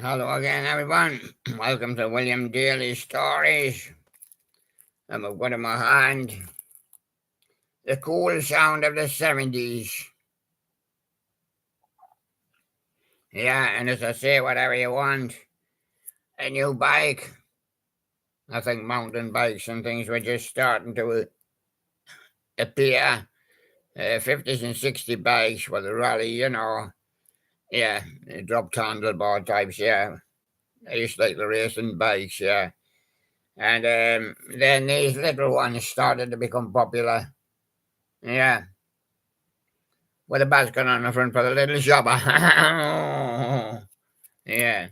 Hello again, everyone. Welcome to William Daly Stories. I've got in my hand the cool sound of the 70s. Yeah, and as I say, whatever you want, a new bike. I think mountain bikes and things were just starting to appear. 50s and 60 bikes for the rally. Yeah, dropped handlebar types, yeah. I used to like the racing bikes, yeah. And then these little ones started to become popular. Yeah, with a basket on the front for the little shopper. Yeah,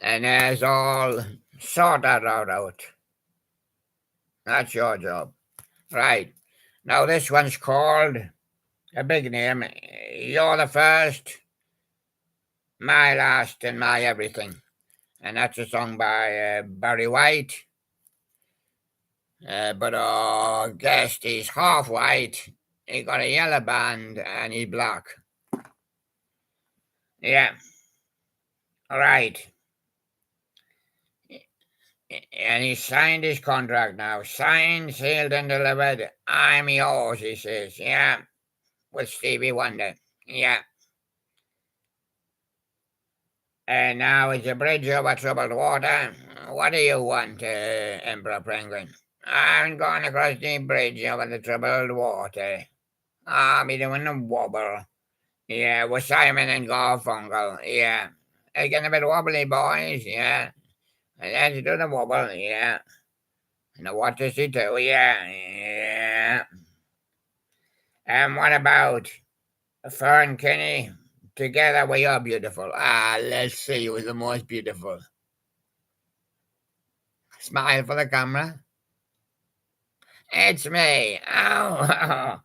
and there's all sort that out. That's your job. Right. Now this one's called a big name. You're the first, my last, and my everything. And that's a song by Barry White. But our guest is half white. He got a yellow band and he's black. Yeah. All right. And he signed his contract now. Signed, sealed, and delivered. I'm yours, he says. Yeah. With Stevie Wonder. Yeah. And now it's a bridge over troubled water. What do you want, Emperor Penguin? I'm going across the bridge over the troubled water. I'll be doing a wobble. Yeah, with Simon and Garfunkel. Yeah. It's getting a bit wobbly, boys. Yeah. Let's do the wobble. Yeah. And what does he do? Yeah. Yeah. And what about Fern Kinney? Together we are beautiful. Let's see who's the most beautiful. Smile for the camera. It's me. Oh,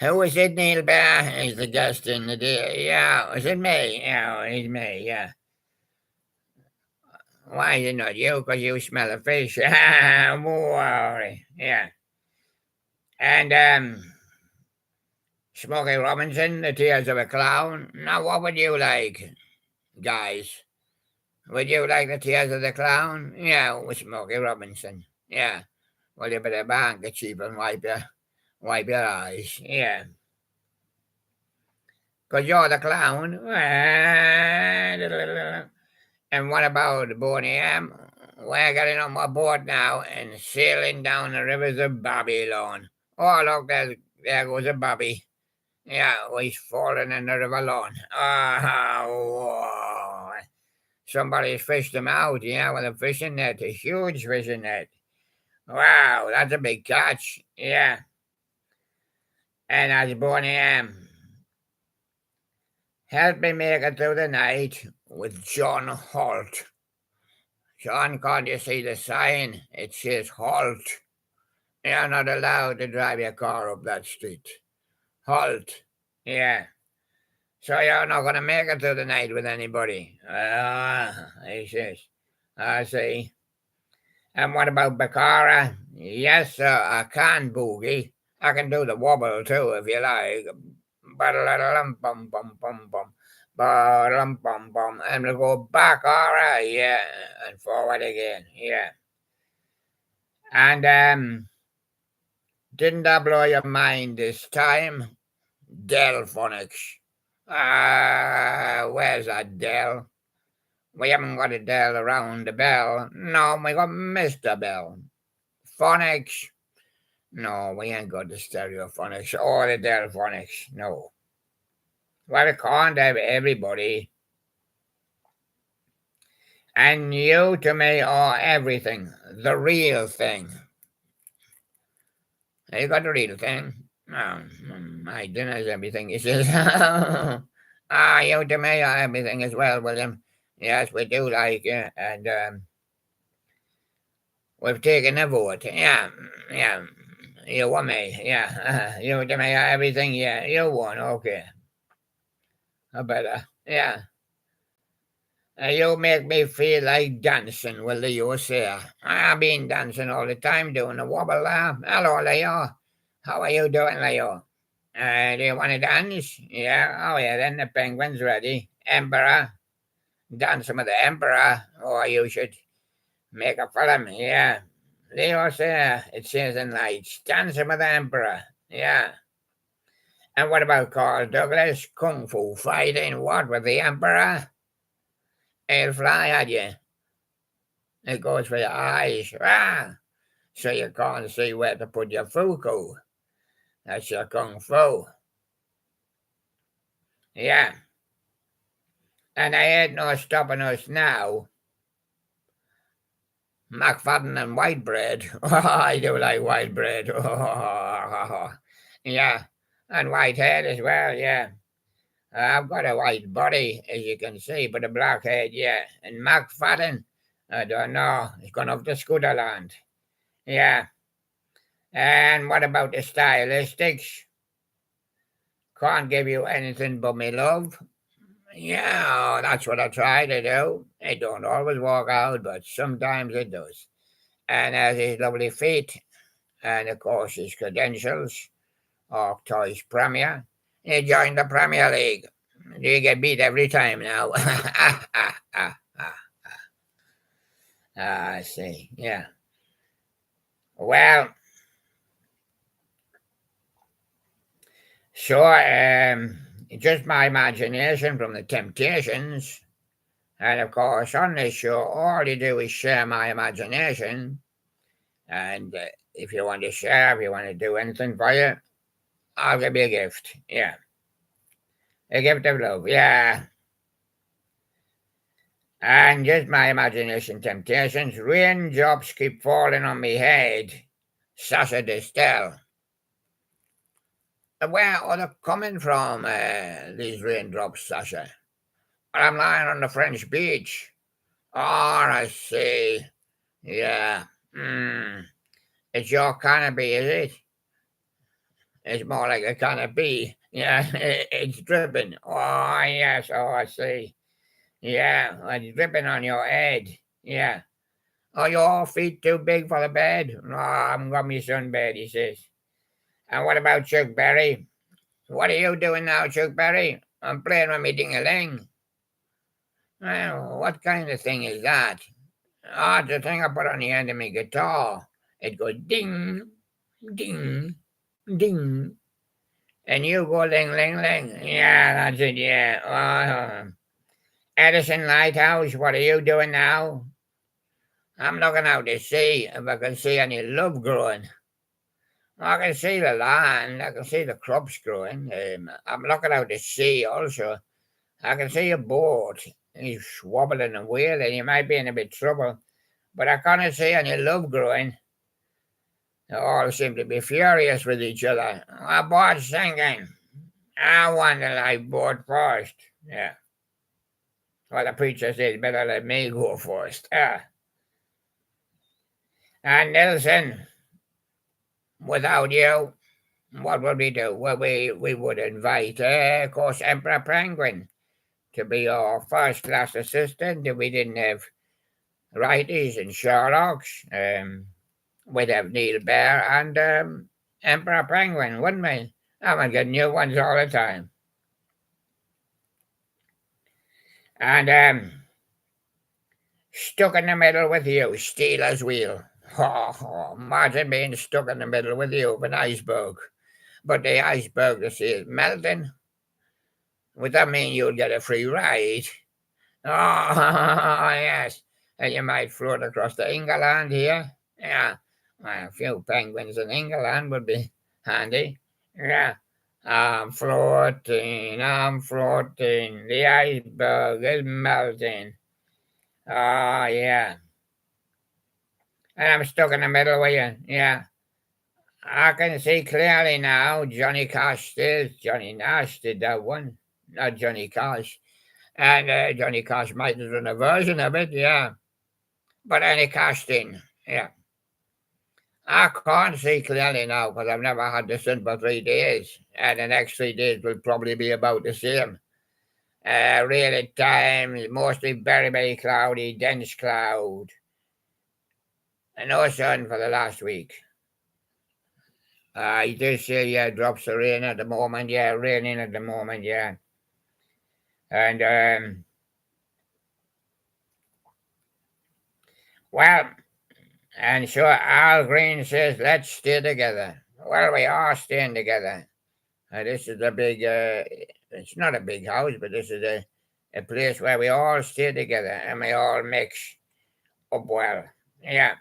who is it, Neil Bear? He's the guest in the day. Yeah, is it me? Yeah, it's me, yeah. Why is it not you? Because you smell of fish. Worry. Yeah. And, Smokey Robinson, The Tears of a Clown. Now, what would you like, guys? Would you like The Tears of the Clown? Yeah, with Smokey Robinson. Yeah. Well, you better have a handkerchief and wipe your eyes. Yeah. Because you're the clown. And what about Boney M? We're getting on my boat now and sailing down the rivers of Babylon. Oh, look, there goes a Bobby. Yeah, he's falling in the river lawn. Oh, somebody's fished him out, yeah, with a fishing net, a huge fishing net. Wow, that's a big catch, yeah. And as Boney M, help me make it through the night with John Holt. John, can't you see the sign? It says halt. You're not allowed to drive your car up that street. Halt. Yeah. So you're not going to make it through the night with anybody. He says. I see. And what about Bakara? Yes, sir, I can boogie. I can do the wobble too, if you like. Bum bum bum bum. Bum bum. And we'll go back, all right, yeah. And forward again, yeah. And didn't that blow your mind this time? Delphonics. Where's that Del? We haven't got a Del around the bell. No, we got Mr. Bell. Phonics. No, we ain't got the stereophonics or the Delphonics. No. Well, we can't have everybody. And you to me are everything. The real thing. You got the real thing? Oh, my dinner's everything, he says. You to me are everything as well, William. Yes, we do like you, and we've taken a vote. Yeah, yeah. You won me. Yeah, you to me are everything. Yeah, you won. Okay. I better. Yeah. You make me feel like dancing, will you say? I've been dancing all the time, doing a wobble laugh. Hello, Leo. How are you doing, Leo? Do you want to dance? Yeah. Oh, yeah. Then the penguin's ready. Emperor. Dance with the emperor. Or you should make a film. Yeah. Leo says it says in lights. Dancing with the emperor. Yeah. And what about Carl Douglas? Kung Fu fighting. What with the emperor? He'll fly at you. It goes for your eyes. Ah! So you can't see where to put your fuku. That's your kung fu. Yeah. And I ain't no stopping us now. McFadden and white bread. Oh, I do like white bread. Oh, yeah. And white head as well, yeah. I've got a white body, as you can see, but a black head, yeah. And McFadden, I don't know. He's gone off to Scooterland. Yeah. And what about the stylistics? Can't give you anything but me love. Yeah, that's what I try to do. It don't always work out, but sometimes it does. And his lovely feet, and of course his credentials, Arctois Premier. He joined the Premier League. You get beat every time now. I see. Yeah. Well, sure. Just my imagination from the Temptations. And of course, on this show, all you do is share my imagination. And if you want to share, if you want to do anything for you, I'll give you a gift. Yeah. A gift of love. Yeah. And just my imagination temptations. Raindrops keep falling on me head. Sasha Distel. Where are they coming from, these raindrops, Sasha? I'm lying on the French beach. Oh, I see. Yeah. It's your canopy, is it? It's more like a canopy. Yeah, it's dripping. Oh, yes. Oh, I see. Yeah, it's dripping on your head. Yeah. Are your feet too big for the bed? No, I haven't got my sunbed, he says. And what about Chuck Berry? What are you doing now, Chuck Berry? I'm playing with me ding-a-ling. Well, what kind of thing is that? Ah, it's the thing I put on the end of my guitar. It goes ding, ding, ding. And you go ling, ling, ling. Yeah, that's it, yeah. Edison Lighthouse, what are you doing now? I'm looking out to see if I can see any love growing. I can see the land, I can see the crops growing. I'm looking out to sea also. I can see a boat. He's wobbling and wheeling. He might be in a bit of trouble, but I can't see any love growing. They all seem to be furious with each other. Our boat's sinking. I want the lifeboat first. Yeah. Well, the preacher says better let me go first. And Nelson, without you, what would we do? Well, we would invite, of course, Emperor Penguin to be our first class assistant if we didn't have righties and Sherlocks. We'd have Neil Bear and Emperor Penguin, wouldn't we? I would get new ones all the time. And stuck in the middle with you, Steelers wheel. Imagine being stuck in the middle with you of an iceberg. But the iceberg, you see, is melting. Would that mean you'll get a free ride? Oh, yes. And you might float across the England here. Yeah. Well, a few penguins in England would be handy. Yeah. I'm floating, the iceberg is melting. Oh, yeah. And I'm stuck in the middle with you. Yeah. I can see clearly now. Johnny Cash did. Johnny Nash did that one. Not Johnny Cash. And Johnny Cash might have done a version of it, yeah. But any casting, yeah. I can't see clearly now because I've never had the sun for 3 days. And the next 3 days will probably be about the same. Real at times, mostly very, very cloudy, dense cloud. And no sun for the last week. It is, yeah, drops of rain at the moment, yeah, raining at the moment, yeah. And, well, and so Al Green says, let's stay together. Well, we are staying together. This is a big, it's not a big house, but this is a place where we all stay together and we all mix up well. Yeah.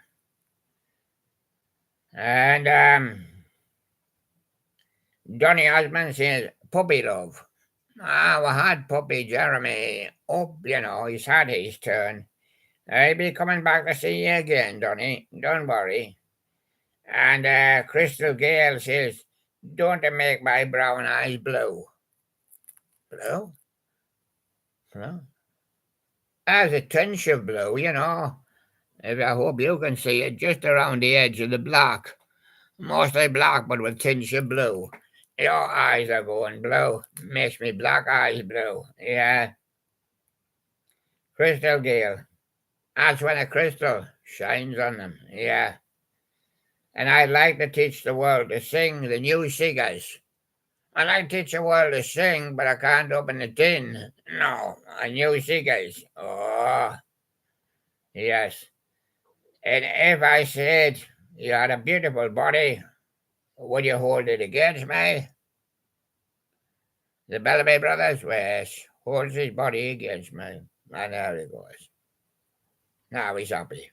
And Donny Osmond says, puppy love. We had puppy Jeremy up, he's had his turn. I'll be coming back to see you again, Donny. Don't worry. And Crystal Gale says, don't make my brown eyes blue. Blue? Blue? As a tinge of blue, If I hope you can see it, just around the edge of the black. Mostly black, but with tinge of blue. Your eyes are going blue. Makes me black eyes blue. Yeah. Crystal Gale. That's when a crystal shines on them. Yeah. And I'd like to teach the world to sing the new singers. I like to teach the world to sing, but I can't open the tin. No, a new singers. Oh, yes. And if I said you had a beautiful body, would you hold it against me? The Bellamy Brothers, yes, holds his body against me. And there he goes. Now he's happy.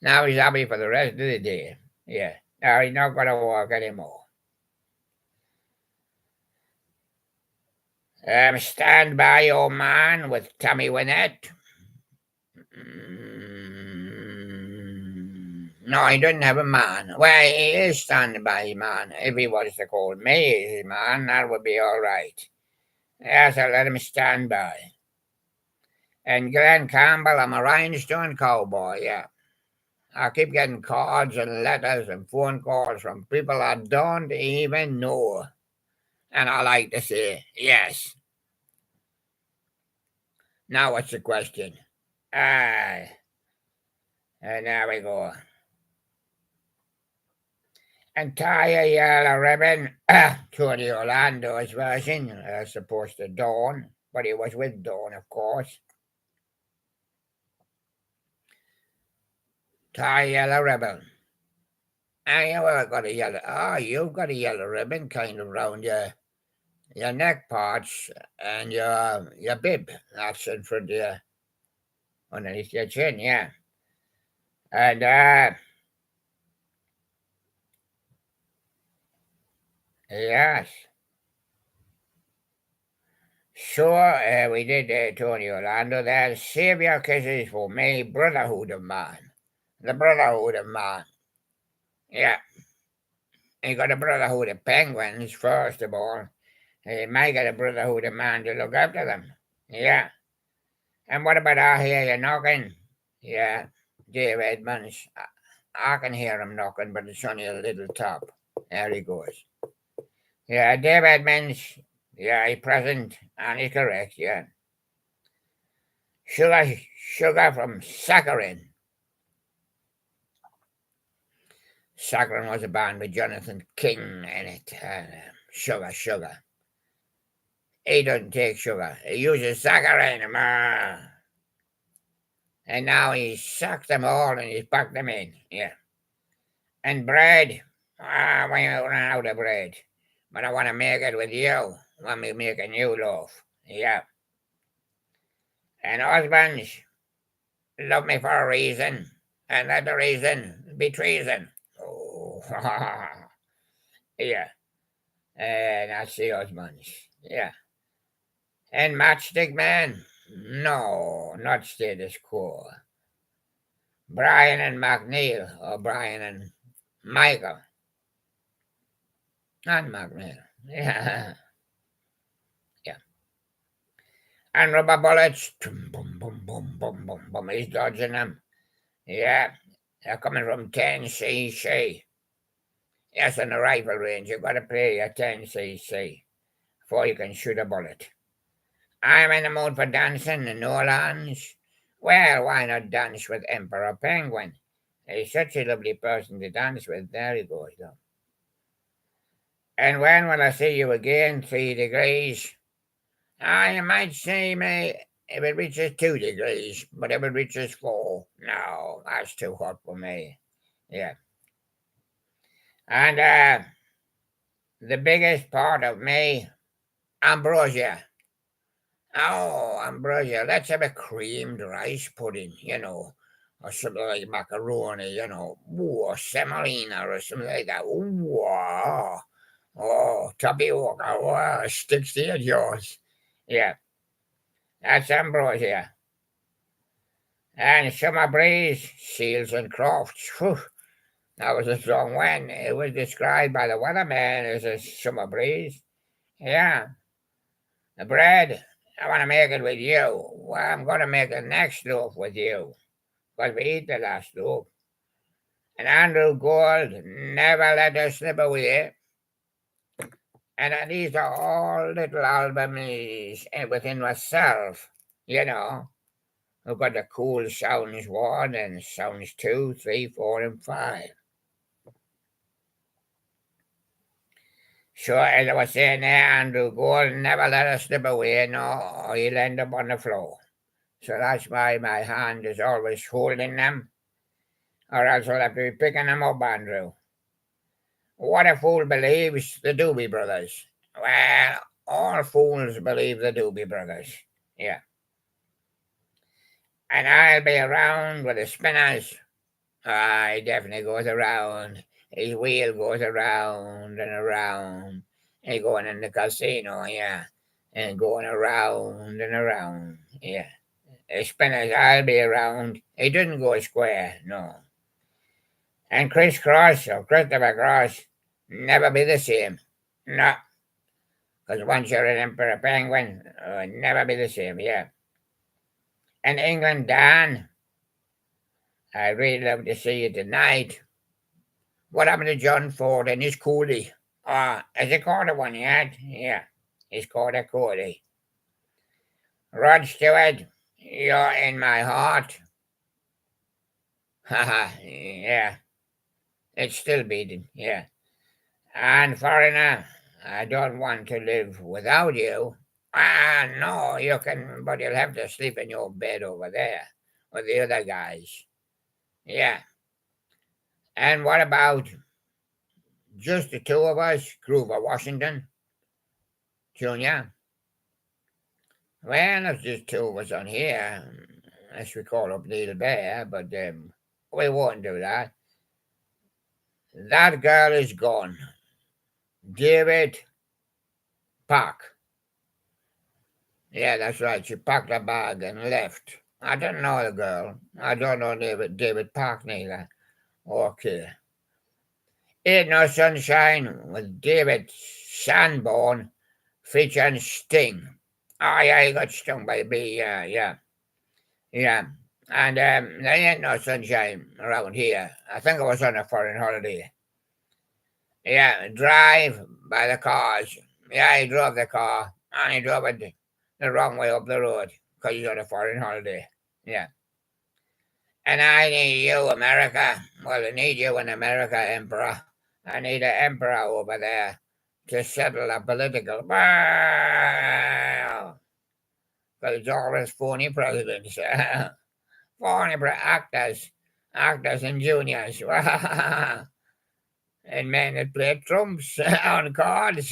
Now he's happy for the rest of the day. Yeah. Now he's not going to walk anymore. Stand By Your Man with Tommy Wynette. No, he doesn't have a man. Well, he is standing by his man. If he was to call me his man, that would be all right. Yes, I'll let him stand by. And Glenn Campbell, I'm a rhinestone cowboy, yeah. I keep getting cards and letters and phone calls from people I don't even know. And I like to say, yes. Now what's the question? And there we go. And tie a yellow ribbon to the Orlando's version, as opposed to Dawn, but he was with Dawn, of course. Tie a yellow ribbon. And you got a yellow. You've got a yellow ribbon kind of round your neck parts and your bib. That's in front of you, underneath your chin, yeah. And yes. Sure, we did Tony Orlando there. Save your kisses for me, Brotherhood of Man. The Brotherhood of Man. Yeah. You got a Brotherhood of Penguins, first of all. You might get a Brotherhood of Man to look after them. Yeah. And what about I hear you knocking? Yeah. Dave Edmonds. I can hear him knocking, but it's only a little top. There he goes. Yeah, Dave Edmonds. Yeah, he's present and he's correct, yeah. Sugar from Saccharin. Saccharin was a band with Jonathan King in it. Sugar. He doesn't take sugar. He uses saccharin. And now he's sucked them all and he's packed them in. Yeah. And bread. We run out of bread. But I want to make it with you. I want me to make a new loaf. Yeah. And husbands love me for a reason. And let the reason be treason. Oh, yeah. And that's the husbands. Yeah. And Matchstick Man? No, not status quo. Brian and McNeil, or Brian and Michael. Not McNeil. Yeah. Yeah. And rubber bullets. Boom, boom, boom, boom, boom, boom, boom. He's dodging them. Yeah. They're coming from 10cc. Yes, on the rifle range, you've got to pay your 10cc before you can shoot a bullet. I'm in the mood for dancing in New Orleans. Well, why not dance with Emperor Penguin? He's such a lovely person to dance with. There he goes, though. And when will I see you again? 3 degrees? You might see me if it reaches 2 degrees, but if it reaches 4, no, that's too hot for me. Yeah. And the biggest part of me, ambrosia. Oh, ambrosia. Let's have a creamed rice pudding, or something like macaroni, or semolina or something like that. Ooh, tapioca. Oh, sticks to your jaws. Yeah, that's ambrosia. And summer breeze, seals and crofts. Whew, that was a strong one. It was described by the weatherman as a summer breeze. Yeah, the bread. I want to make it with you. Well, I'm going to make the next loaf with you, because we eat the last loaf. And Andrew Gould never let us slip away. And these are all little albums within myself, you know. I've got the cool sounds 1 and sounds 2, 3, 4, and 5. So as I was saying there, Andrew Gould never let us slip away, no, or he'll end up on the floor. So that's why my hand is always holding them, or else I'll have to be picking them up, Andrew. What a fool believes the Doobie Brothers. Well, all fools believe the Doobie Brothers. Yeah. And I'll be around with the spinners. He definitely goes around. His wheel goes around and around. He going in the casino, yeah. And going around and around, yeah. The spinners, I'll be around. He didn't go square, no. And Chris Cross, or Christopher Cross, never be the same. No. Because once you're an emperor penguin, never be the same, yeah. And England, Dan, I'd really love to see you tonight. What happened to John Ford and his coolie? Has he caught a one yet? Yeah, he's caught a coolie. Rod Stewart, you're in my heart. Haha, yeah. It's still beating, yeah. And foreigner, I don't want to live without you. No, you can, but you'll have to sleep in your bed over there with the other guys. Yeah. And what about just the two of us, Grover Washington, Jr.? Well, there's just two of us on here, as we call up Neil Bear, but we won't do that. That girl is gone. David Park. Yeah, that's right. She packed her bag and left. I don't know the girl. I don't know David Park neither. Okay. Ain't No Sunshine with David Sanborn featuring Sting. Oh, yeah, he got stung by a bee. Yeah. And there ain't no sunshine around here. I think I was on a foreign holiday. Yeah, drive by the cars. Yeah, he drove the car and he drove it the wrong way up the road because he's on a foreign holiday. Yeah. And I need you, America. Well, I need you in America, Emperor. I need an emperor over there to settle a political. Well, because it's always phony presidents. Phony actors and juniors. And men that play trumps on cards.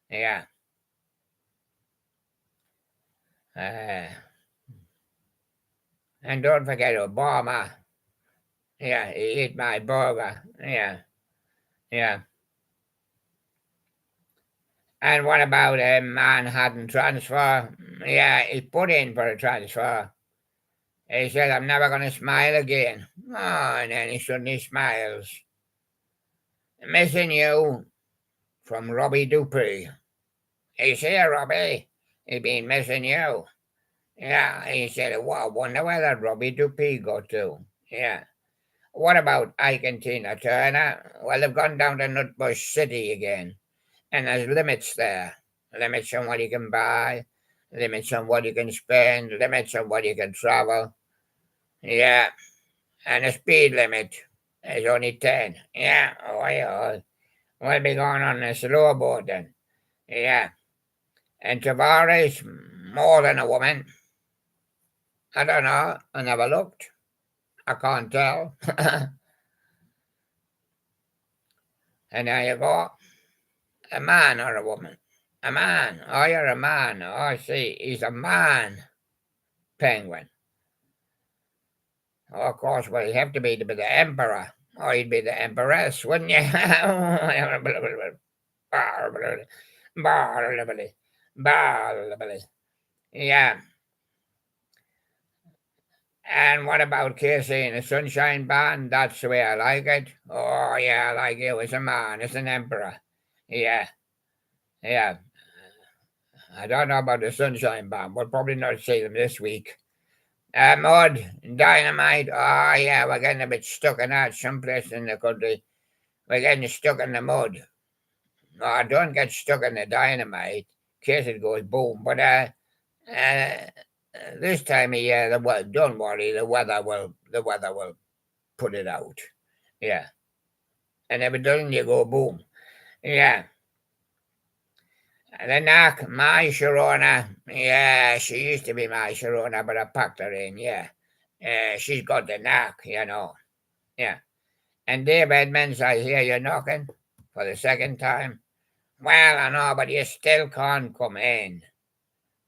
Yeah. Uh, and don't forget Obama. Yeah, he ate my burger. Yeah. And what about a Manhattan transfer? Yeah, he put in for a transfer. He said, I'm never going to smile again. Oh, and then he suddenly smiles. Missing you from Robbie Dupree. He's here, Robbie. He been missing you. Yeah, he said, well, I wonder where that Robbie Dupree go to. Yeah. What about Ike and Tina Turner? Well, they've gone down to Nutbush City again. And there's limits there. Limits on what you can buy, limits on what you can spend, limits on what you can travel. Yeah. And the speed limit is only 10. Yeah. Oh, yeah. We'll be going on a slow boat then. Yeah. And Tavares, more than a woman. I don't know. I never looked. I can't tell. And there you go. A man or a woman? A man. Oh, you're a man. Oh, I see. He's a man penguin. Oh, of course, well, he'd have to be the emperor. Or he'd be the empress, wouldn't you? Yeah. And what about Casey and the Sunshine Band? That's the way I like it. Oh, yeah, I like it. It's a man. It's an emperor. Yeah. Yeah. I don't know about the Sunshine Band. We'll probably not see them this week. Mud, dynamite. Oh, yeah, we're getting a bit stuck in that someplace in the country. We're getting stuck in the mud. No, don't get stuck in the dynamite in case it goes boom. But this time of year, don't worry, the weather will put it out. Yeah, and if it doesn't, you go boom. Yeah. The knack, my Sharona. Yeah, she used to be my Sharona, but I packed her in. Yeah, she's got the knack, Yeah. And Dave Edmonds, I hear you knocking for the second time. Well, I know, but you still can't come in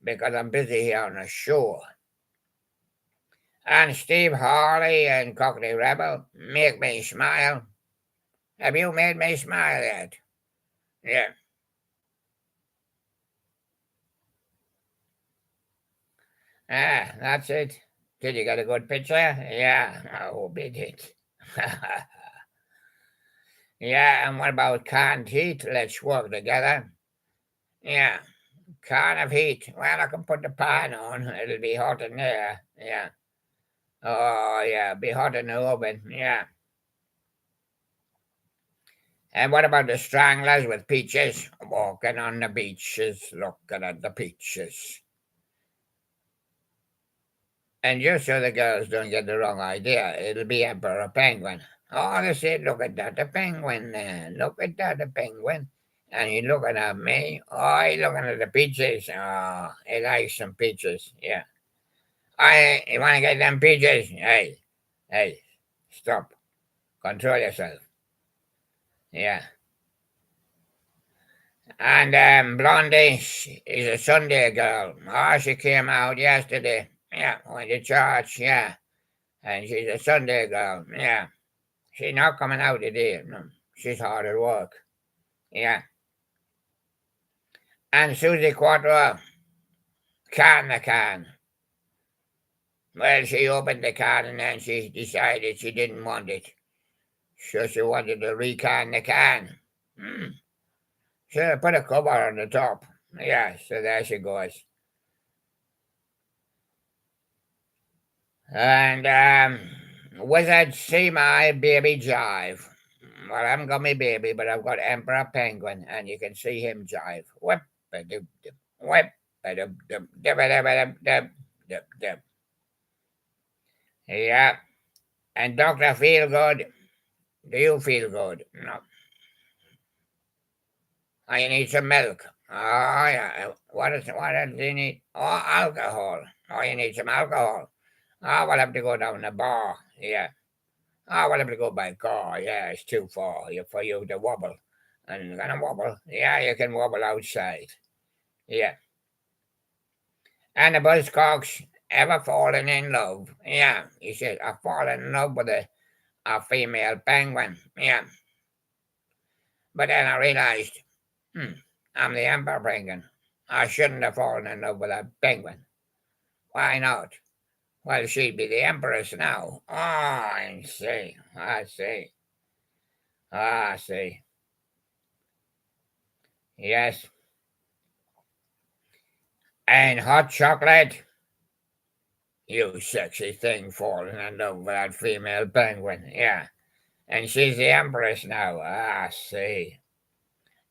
because I'm busy here on a show. And Steve Harley and Cockney Rebel make me smile. Have you made me smile yet? Yeah. Ah, that's it. Did you get a good picture? Yeah, I hope you did. Yeah, and what about canned heat? Let's work together. Yeah, can of heat. Well, I can put the pan on. It'll be hot in there. Yeah. Oh, yeah, be hot in the oven. Yeah. And what about the stranglers with peaches? Walking on the beaches, looking at the peaches. And just so the girls don't get the wrong idea, it'll be Emperor Penguin. Oh, they say, look at that, the penguin there. Look at that, the penguin. And he's looking at me. Oh, he's looking at the peaches. Oh, he likes some peaches. Yeah. You want to get them peaches? Hey, stop. Control yourself. Yeah. And Blondie is a Sunday girl. Oh, she came out yesterday. Yeah, went to church. Yeah. And she's a Sunday girl. Yeah. She's not coming out today. No. She's hard at work. Yeah. And Susie Quattro, the can. Well, she opened the can and then she decided she didn't want it. So she wanted to recan the can. So put a cover on the top. Yeah, so there she goes. And Wizard see my baby jive. Well, I haven't got my baby, but I've got Emperor Penguin, and you can see him jive. Whip a dip dip, whip a dip dip, dip a dip a dip dip dip dip. Yeah. And Doctor Feelgood, do you feel good? No. Oh, you need some milk. Oh yeah. What else do you need? Oh, alcohol. Oh, you need some alcohol. Oh, we'll have to go down the bar. Yeah. Oh, we'll have to go by car. Yeah, it's too far for you to wobble. And you're gonna wobble. Yeah, you can wobble outside. Yeah. And the Buzzcocks ever fallen in love? Yeah. He said, I've fallen in love with a female penguin. Yeah. But then I realized, I'm the emperor penguin. I shouldn't have fallen in love with a penguin. Why not? Well, she'd be the empress now. Oh, I see. I see. I see. Yes. And hot chocolate? You sexy thing falling in love with that female penguin. Yeah. And she's the empress now. I see.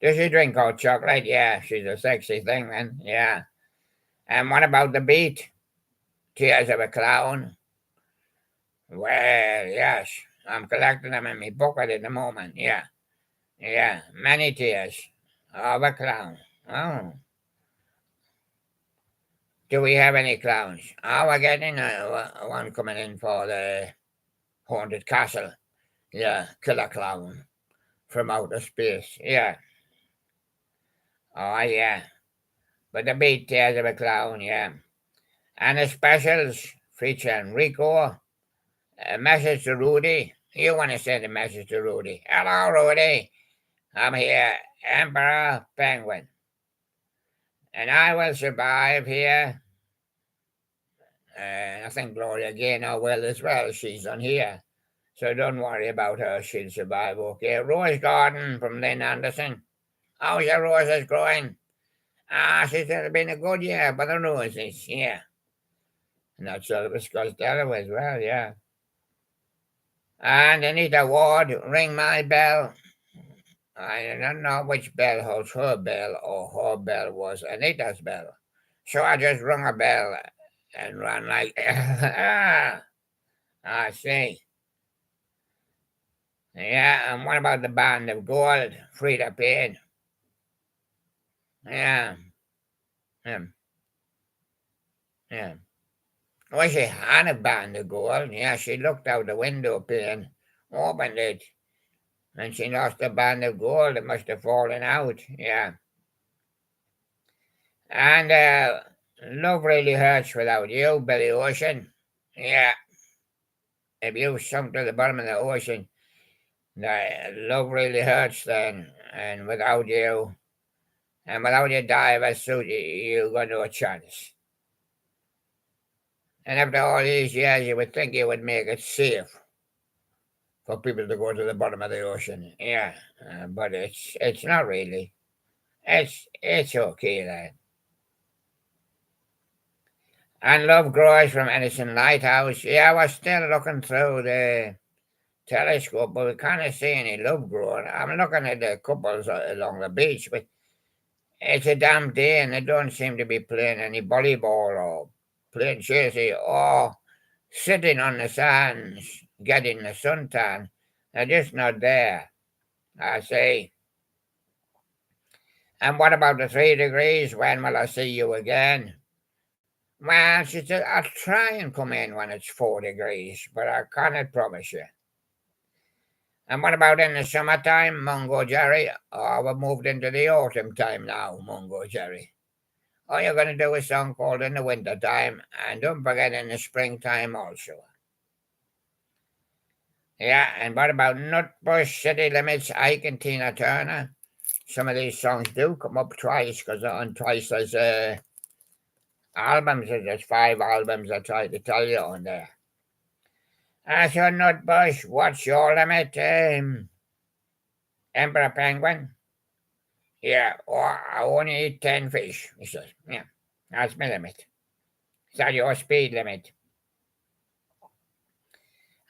Does she drink hot chocolate? Yeah, she's a sexy thing then. Yeah. And what about the beat? Tears of a Clown? Well, yes. I'm collecting them in my pocket at the moment. Yeah. Yeah, many tears of a clown. Oh, do we have any clowns? Oh, we're getting one coming in for the haunted castle. Yeah, killer clown from outer space. Yeah. Oh, yeah. But the big tears of a clown, yeah. And the specials featuring Rico. A message to Rudy. You want to send a message to Rudy. Hello, Rudy. I'm here, Emperor Penguin. And I will survive here. I think Gloria Gaynor will as well. She's on here. So don't worry about her. She'll survive, okay? Rose Garden from Lynn Anderson. How's your roses growing? Ah, she's been a good year for the roses, yeah. And that's Elvis Costello as well, yeah. And Anita Ward, ring my bell. I don't know which bell was her bell or her bell was Anita's bell. So I just rung a bell and ran like, ah, I see. Yeah, and what about the band of gold, Frida Payne? Yeah, yeah, yeah. Well, she had a band of gold. Yeah, she looked out the window pane, opened it, and she lost the band of gold. It must have fallen out. Yeah. And love really hurts without you, Billy Ocean. Yeah. If you sunk to the bottom of the ocean, the love really hurts then. And without you, and without your diver suit, you got no chance. And after all these years, you would think you would make it safe for people to go to the bottom of the ocean. Yeah, but it's not really. It's okay then. And love grows from Edison Lighthouse. Yeah, we're still looking through the telescope, but we can't see any love growing. I'm looking at the couples along the beach, but it's a damn day and they don't seem to be playing any volleyball or playing chessy or sitting on the sands getting the suntan. They're just not there, I say. And what about the 3 degrees? When will I see you again? Well, she said, I'll try and come in when it's 4 degrees, but I cannot promise you. And what about in the summertime, Mungo Jerry? Oh, we've moved into the autumn time now, Mungo Jerry. Oh, you're going to do a song called In the Winter Time, and don't forget in the springtime also. Yeah, and what about Nutbush, City Limits, Ike and Tina Turner? Some of these songs do come up twice, because on twice there's albums, there's 5 albums I tried to tell you on there. So Nutbush, what's your limit, Emperor Penguin? Yeah, or I only eat 10 fish, he says. Yeah, that's my limit. Is that your speed limit?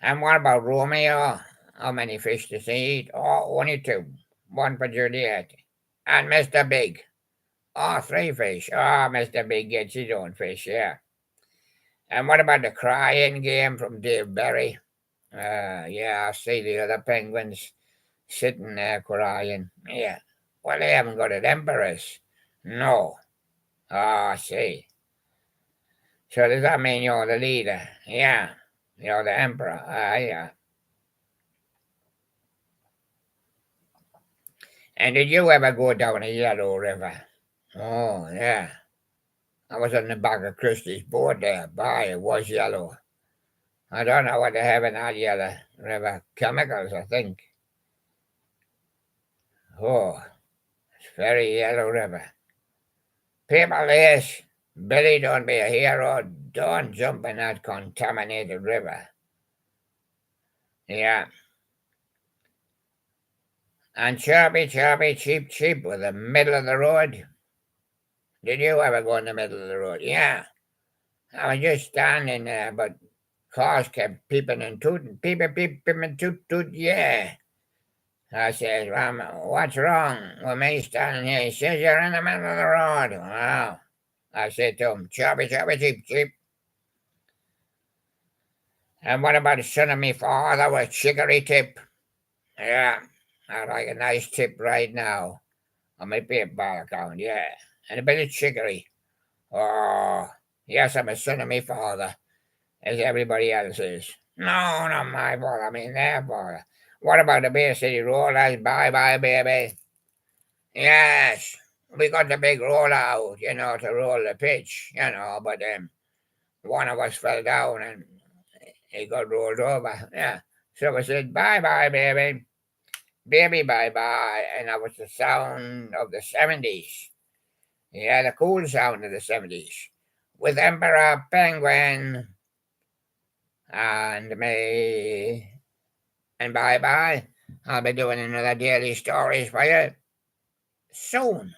And what about Romeo? How many fish does he eat? Oh, only 2. One for Juliet. And Mr. Big. Oh, 3 fish. Oh, Mr. Big gets his own fish, yeah. And what about the crying game from Dave Berry? Yeah, I see the other penguins sitting there crying. Yeah. Well, they haven't got an empress. No. Oh, I see. So does that mean you're the leader? Yeah. You're the emperor. Yeah. And did you ever go down a Yellow River? Oh, yeah. I was on the back of Christie's boat there. Boy, it was yellow. I don't know what they have in that Yellow River. Chemicals, I think. Oh, it's very Yellow River. People, yes. Billy, don't be a hero. Don't jump in that contaminated river. Yeah. And Chirpy, Chirpy, Cheep, Cheep with the middle of the road. Did you ever go in the middle of the road? Yeah. I was just standing there, but cars kept peeping and tooting. Peep, peep, peep, and toot, toot, yeah. I said, what's wrong with me standing here? He says, you're in the middle of the road. Wow. I said to him, Chirpy, Chirpy, Cheep, Cheep. And what about the son of me father with Chicory Tip? Yeah. I like a nice tip right now on my PayPal account, yeah. And a bit of chicory. Oh, yes, I'm a son of my father, as everybody else is. No, not my father, I mean their father. What about the Bay City Rollers? Bye bye, baby. Yes, we got the big roller out, to roll the pitch, but one of us fell down and he got rolled over. Yeah. So we said, bye bye, baby. Baby, bye bye. And that was the sound of the 70s. Yeah, the cool sound of the 70s. With Emperor Penguin and me. And bye bye. I'll be doing another daily stories for you soon.